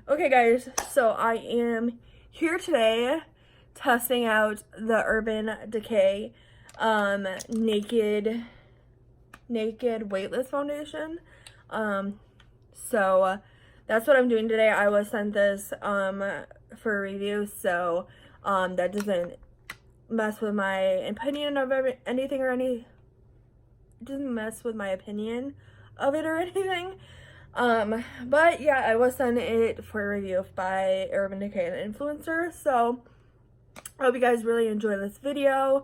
Okay guys, so I am here today testing out the Urban Decay Naked Weightless Foundation. So that's what I'm doing today. I was sent this for a review, so that doesn't mess with my opinion of anything or any doesn't mess with my opinion of it or anything. But yeah, I was sent it for a review by Urban Decay, an influencer. So I hope you guys really enjoy this video.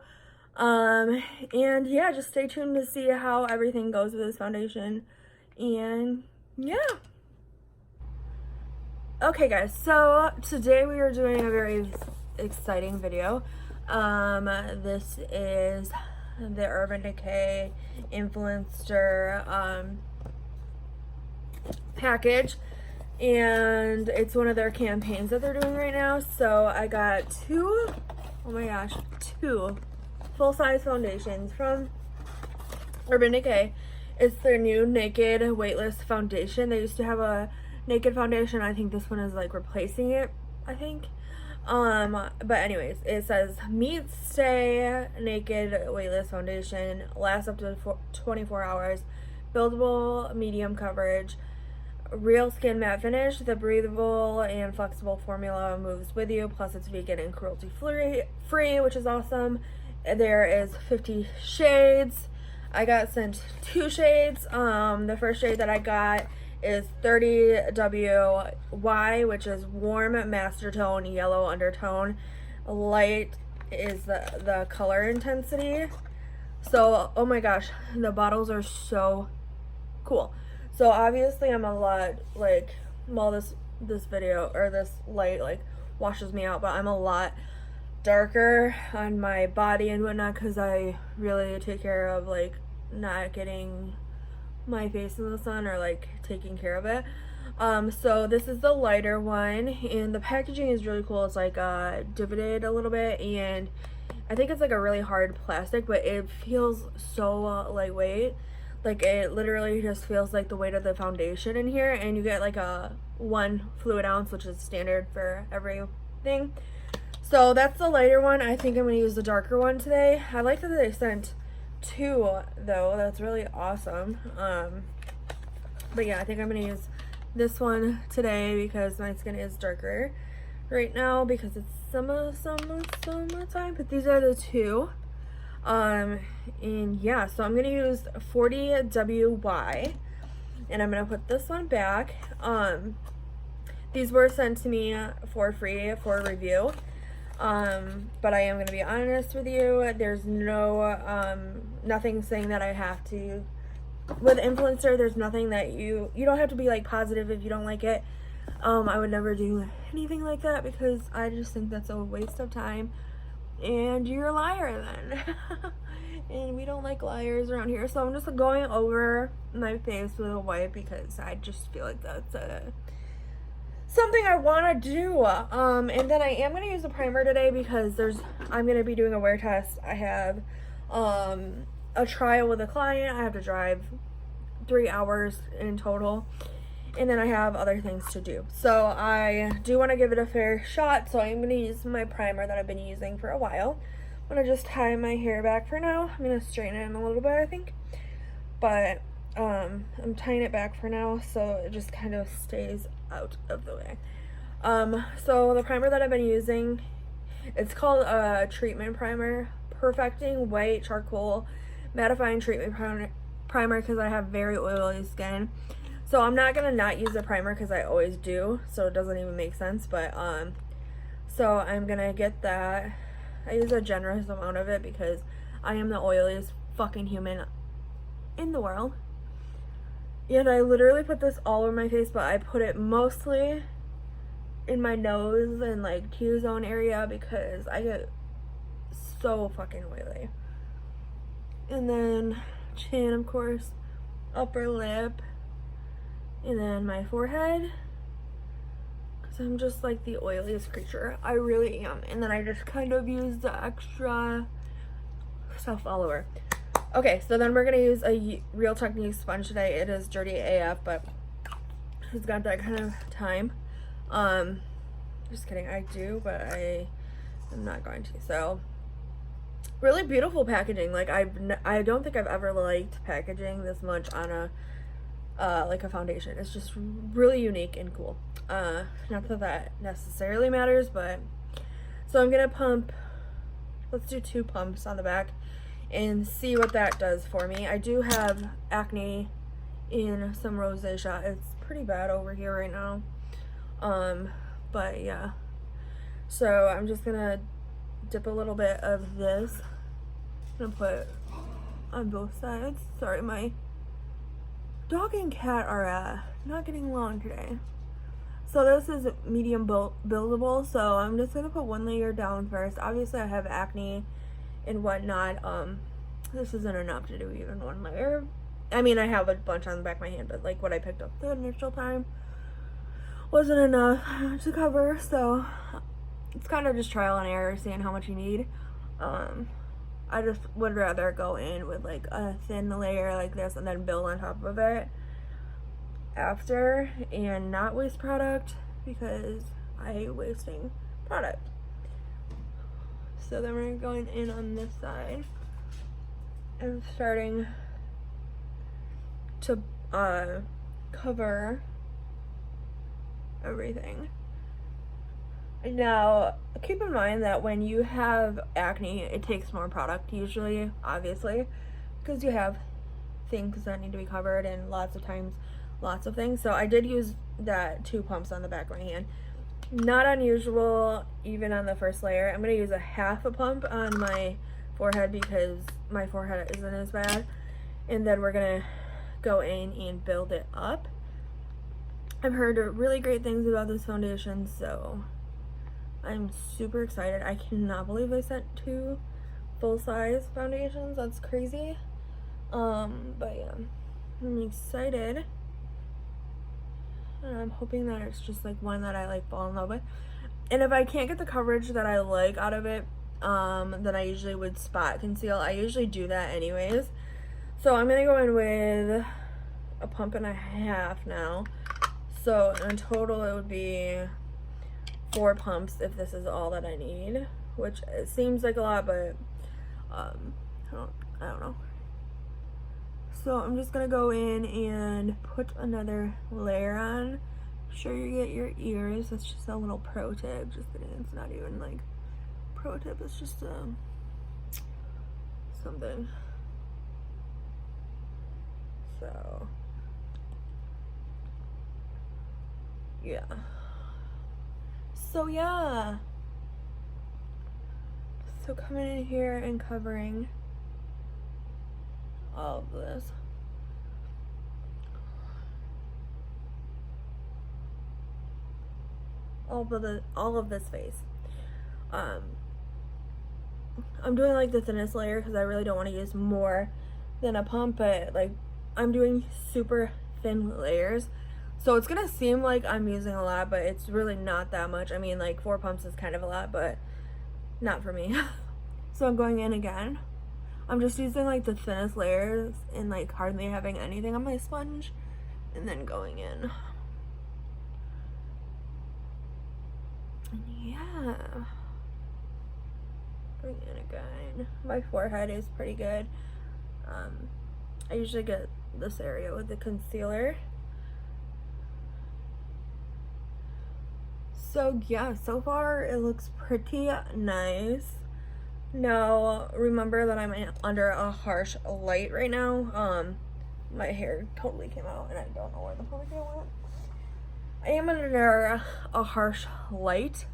And yeah, just stay tuned to see how everything goes with this foundation. And yeah. Okay guys, so today we are doing a very exciting video. This is the Urban Decay influencer package, and it's one of their campaigns that they're doing right now. So I got two full-size foundations from Urban Decay. It's their new Naked Weightless foundation. They used to have a Naked foundation. I think this one is like replacing it, I think. But anyways, it says Meet Stay Naked Weightless Foundation, lasts up to 24 hours, buildable medium coverage, real skin matte finish. The breathable and flexible formula moves with you, plus it's vegan and cruelty free, which is awesome. There is 50 shades. I got sent 2 shades. The first shade that I got is 30WY, which is warm master tone, yellow undertone. Light is the color intensity. So, oh my gosh, the bottles are so cool. So obviously I'm a lot like, well, this video or this light like washes me out, but I'm a lot darker on my body and whatnot because I really take care of like not getting my face in the sun or like taking care of it. So this is the lighter one, and the packaging is really cool. It's like divoted a little bit, and I think it's like a really hard plastic, but it feels so lightweight. Like it literally just feels like the weight of the foundation in here, and you get like a 1 fluid ounce, which is standard for everything. So that's the lighter one. I think I'm gonna use the darker one today. I like that they sent 2 though. That's really awesome. But yeah, I think I'm gonna use this one today because my skin is darker right now because it's summertime. But these are the 2. And yeah, so I'm gonna use 40WY, and I'm gonna put this one back. These were sent to me for free for a review. But I am gonna be honest with you. There's no nothing saying that I have to. With influencer, there's nothing that you don't have to be like positive if you don't like it. I would never do anything like that because I just think that's a waste of time, and you're a liar then. And we don't like liars around here. So I'm just going over my face with a wipe because I just feel like that's something I want to do. And then I am going to use a primer today because I'm going to be doing a wear test. I have a trial with a client. I have to drive 3 hours in total, and then I have other things to do. So I do want to give it a fair shot, so I'm going to use my primer that I've been using for a while. I'm going to just tie my hair back for now. I'm going to straighten it in a little bit, I think. But I'm tying it back for now so it just kind of stays out of the way. So the primer that I've been using, it's called a treatment primer, perfecting white charcoal mattifying treatment primer because I have very oily skin. So I'm not gonna not use a primer because I always do, so it doesn't even make sense. But so I'm gonna get that. I use a generous amount of it because I am the oiliest fucking human in the world. And I literally put this all over my face, but I put it mostly in my nose and like T-zone area because I get so fucking oily. And then chin, of course, upper lip, and then my forehead, because I'm just like the oiliest creature. I really am. And then I just kind of use the extra stuff all over. Okay, so then we're going to use a Real Techniques sponge today. It is dirty AF, but it's got that kind of time. Just kidding, I do, but I am not going to. So really beautiful packaging. Like I don't think I've ever liked packaging this much on a like a foundation. It's just really unique and cool. Not that that necessarily matters, but so I'm gonna pump, let's do 2 pumps on the back and see what that does for me. I do have acne in some rosacea. It's pretty bad over here right now. But yeah, so I'm just gonna dip a little bit of this. I'm gonna put on both sides. Sorry, my dog and cat are not getting along today. So this is medium buildable, so I'm just gonna put 1 layer down first. Obviously I have acne and whatnot. This isn't enough to do even 1 layer. I mean, I have a bunch on the back of my hand, but like what I picked up the initial time wasn't enough to cover, so it's kind of just trial and error, seeing how much you need. I just would rather go in with like a thin layer like this and then build on top of it after and not waste product, because I hate wasting product. So then we're going in on this side and starting to cover everything. Now, keep in mind that when you have acne, it takes more product usually, obviously, because you have things that need to be covered and lots of times, lots of things. So I did use that 2 pumps on the back of my hand. Not unusual, even on the first layer. I'm going to use a half a pump on my forehead because my forehead isn't as bad. And then we're going to go in and build it up. I've heard really great things about this foundation, so I'm super excited. I cannot believe I sent 2 full-size foundations. That's crazy. But yeah, I'm excited. And I'm hoping that it's just like one that I like fall in love with. And if I can't get the coverage that I like out of it, then I usually would spot conceal. I usually do that anyways. So I'm gonna go in with a pump and a half now. So in total it would be 4 pumps if this is all that I need, which it seems like a lot, but I don't know. So I'm just gonna go in and put another layer on. Make sure you get your ears. That's just a little pro tip. Just kidding. It's not even like pro tip. It's just something. So yeah. So yeah. So coming in here and covering all of this. All of this face. I'm doing like the thinnest layer because I really don't want to use more than a pump, but like I'm doing super thin layers. So it's gonna seem like I'm using a lot, but it's really not that much. I mean, like 4 pumps is kind of a lot, but not for me. So I'm going in again. I'm just using like the thinnest layers and like hardly having anything on my sponge, and then going in. And yeah, going in again. My forehead is pretty good. I usually get this area with the concealer. So yeah, so far it looks pretty nice. Now remember that I'm under a harsh light right now. My hair totally came out and I don't know where the ponytail went. I am under a harsh light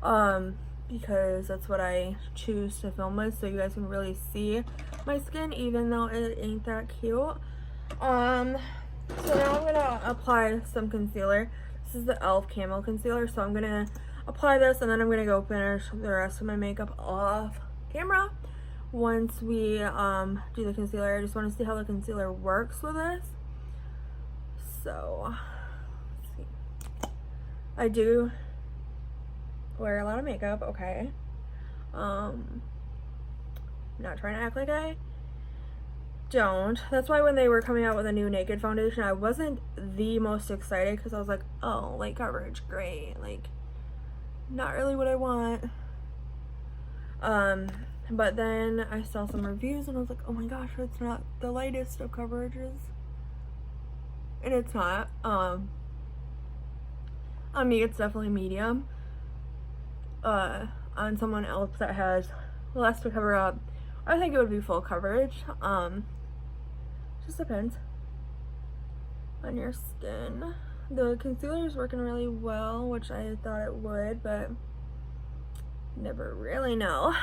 because that's what I choose to film with, so you guys can really see my skin even though it ain't that cute. So now I'm gonna apply some concealer. This is the e.l.f. Camo Concealer, so I'm gonna apply this and then I'm gonna go finish the rest of my makeup off camera once we do the concealer. I just want to see how the concealer works with this. So let's see. I do wear a lot of makeup, okay. Not trying to act like I don't. That's why when they were coming out with a new Naked foundation, I wasn't the most excited because I was like, oh, light coverage, great. Like, not really what I want. But then I saw some reviews and I was like, oh my gosh, it's not the lightest of coverages. And it's not. On me, it's definitely medium. On someone else that has less to cover up, I think it would be full coverage. Just depends on your skin. The concealer is working really well, which I thought it would, but never really know.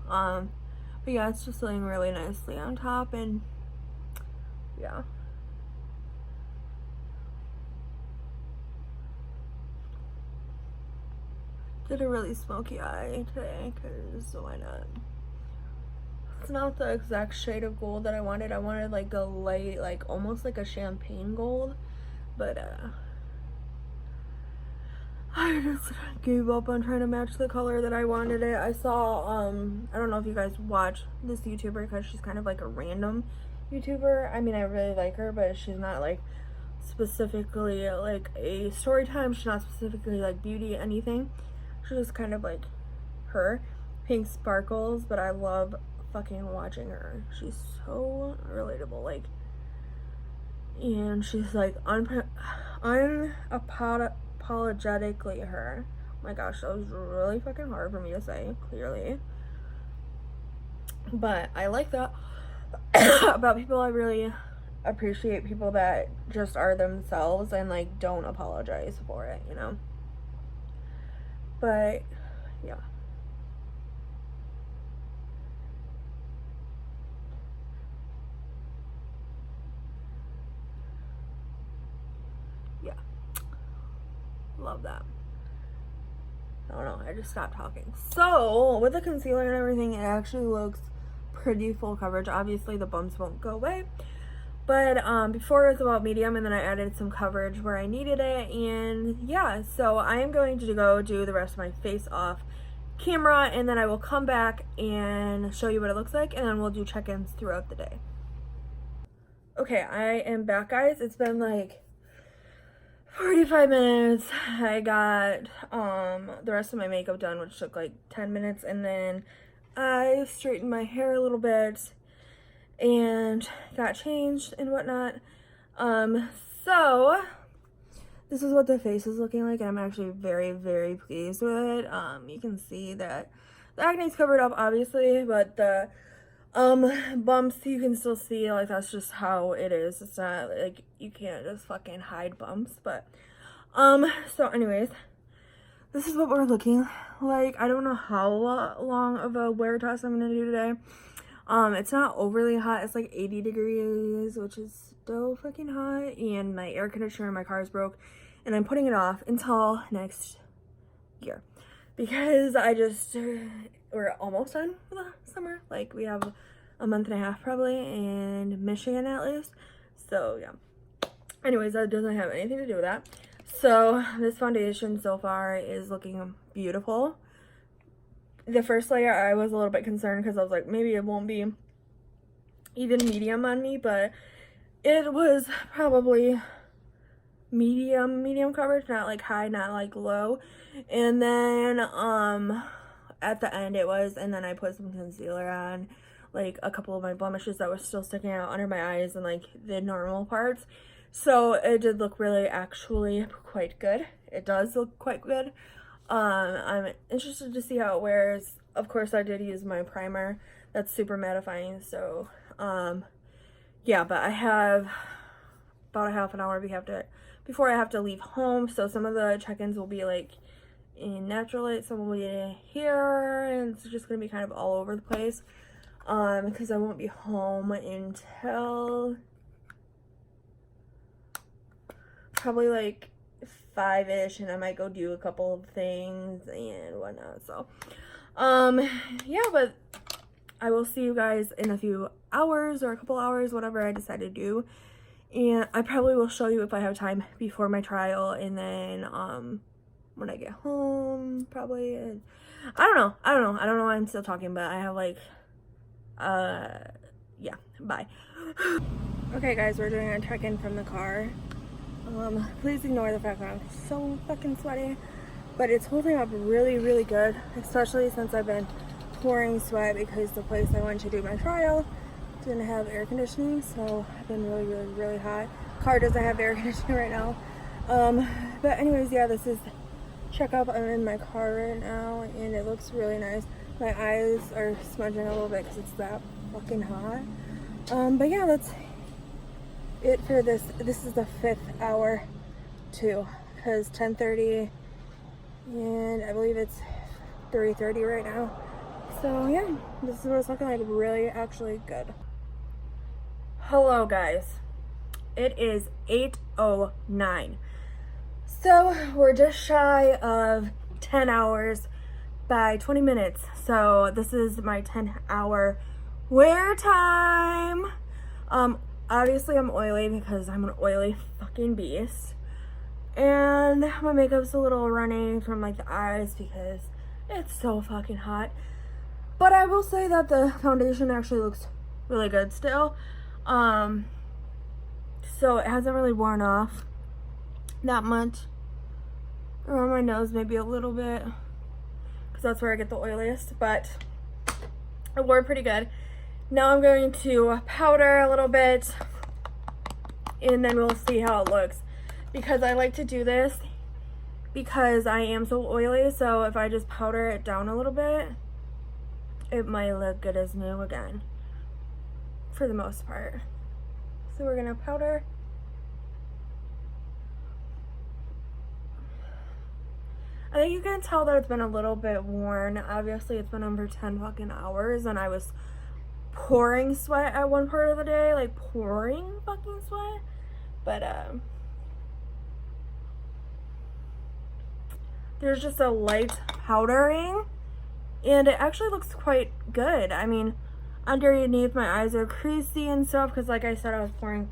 But yeah, it's just laying really nicely on top, and yeah. Did a really smoky eye today, because why not? It's not the exact shade of gold that I wanted. I wanted like a light, like almost like a champagne gold, but I just gave up on trying to match the color that I wanted it. I saw, I don't know if you guys watch this YouTuber because she's kind of like a random YouTuber. I mean, I really like her, but she's not like specifically like a story time. She's not specifically like beauty, anything. She's just kind of like her. Pink Sparkles, but I love fucking watching her. She's so relatable, like, and she's like unapologetically her. Oh my gosh, that was really fucking hard for me to say, clearly. But I like that about people. I really appreciate people that just are themselves and like don't apologize for it, you know? But yeah. Yeah. Love that. I don't know, I just stopped talking. So, with the concealer and everything, it actually looks pretty full coverage. Obviously, the bumps won't go away. But before it was about medium, and then I added some coverage where I needed it. And yeah, so I am going to go do the rest of my face off camera, and then I will come back and show you what it looks like, and then we'll do check-ins throughout the day. Okay, I am back, guys. It's been like 45 minutes. I got the rest of my makeup done, which took like 10 minutes, and then I straightened my hair a little bit and got changed and whatnot. So this is what the face is looking like, and I'm actually very, very pleased with it. You can see that the acne's covered up, obviously, but the bumps you can still see, like, that's just how it is. It's not like you can't just fucking hide bumps. But so anyways, this is what we're looking like. I don't know how long of a wear test I'm gonna do today. It's not overly hot. It's like 80 degrees, which is still fucking hot, and my air conditioner in my car is broke, and I'm putting it off until next year because we're almost done with the summer. Like, we have a month and a half probably in Michigan at least. So yeah, anyways, that doesn't have anything to do with that. So this foundation so far is looking beautiful. The first layer I was a little bit concerned because I was like, maybe it won't be even medium on me, but it was probably medium coverage, not like high, not like low. And then at the end it was, and then I put some concealer on like a couple of my blemishes that were still sticking out under my eyes and like the normal parts. So it did look really actually quite good. It does look quite good. I'm interested to see how it wears. Of course, I did use my primer. That's super mattifying. So yeah, but I have about a half an hour before I have to leave home. So some of the check-ins will be like in natural light, some will be here, and it's just gonna be kind of all over the place because I won't be home until probably like 5-ish, and I might go do a couple of things and whatnot. So yeah, but I will see you guys in a few hours or a couple hours, whatever I decide to do. And I probably will show you if I have time before my trial, and then when I get home, probably. I don't know why I'm still talking, but I have like yeah, bye. Okay guys, we're doing a check-in from the car. Please ignore the fact that I'm so fucking sweaty, but it's holding up really, really good, especially since I've been pouring sweat because the place I went to do my trial didn't have air conditioning, so I've been really, really, really hot. Car doesn't have air conditioning right now. But anyways, yeah, this is checkup. I'm in my car right now, and it looks really nice. My eyes are smudging a little bit because it's that fucking hot. But yeah, that's it for this. This is the 5th hour too, because 10:30 and I believe it's 3:30 right now. So yeah, this is what it's looking like. Really, actually good. Hello guys, it is 8:09. So we're just shy of 10 hours by 20 minutes. So this is my 10-hour wear time. Obviously I'm oily because I'm an oily fucking beast. And my makeup's a little running from like the eyes because it's so fucking hot. But I will say that the foundation actually looks really good still. So it hasn't really worn off that much. Around my nose maybe a little bit, because that's where I get the oiliest, but it wore pretty good. Now I'm going to powder a little bit, and then we'll see how it looks, because I like to do this because I am so oily. So if I just powder it down a little bit, it might look good as new again for the most part. So we're gonna powder. I think you can tell that it's been a little bit worn. Obviously it's been over 10 fucking hours, and I was pouring sweat at one part of the day, like pouring fucking sweat. But there's just a light powdering, and it actually looks quite good. I mean, underneath my eyes are creasy and stuff because, like I said, I was pouring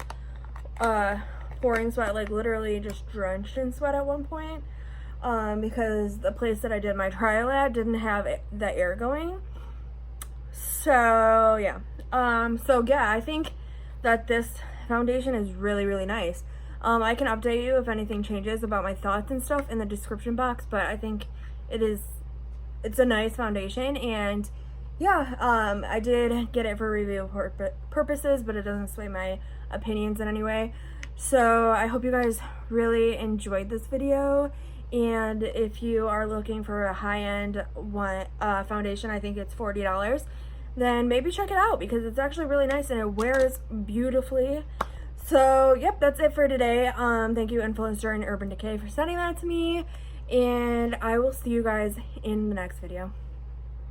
sweat, like literally just drenched in sweat at one point, because the place that I did my trial at didn't have the air going. So yeah, I think that this foundation is really, really nice. I can update you if anything changes about my thoughts and stuff in the description box, but I think it's a nice foundation. And yeah, I did get it for review purposes, but it doesn't sway my opinions in any way. So I hope you guys really enjoyed this video, and if you are looking for a high-end foundation, I think it's $40, then maybe check it out because it's actually really nice and it wears beautifully. So yep, that's it for today. Thank you Influenster and Urban Decay for sending that to me, and I will see you guys in the next video.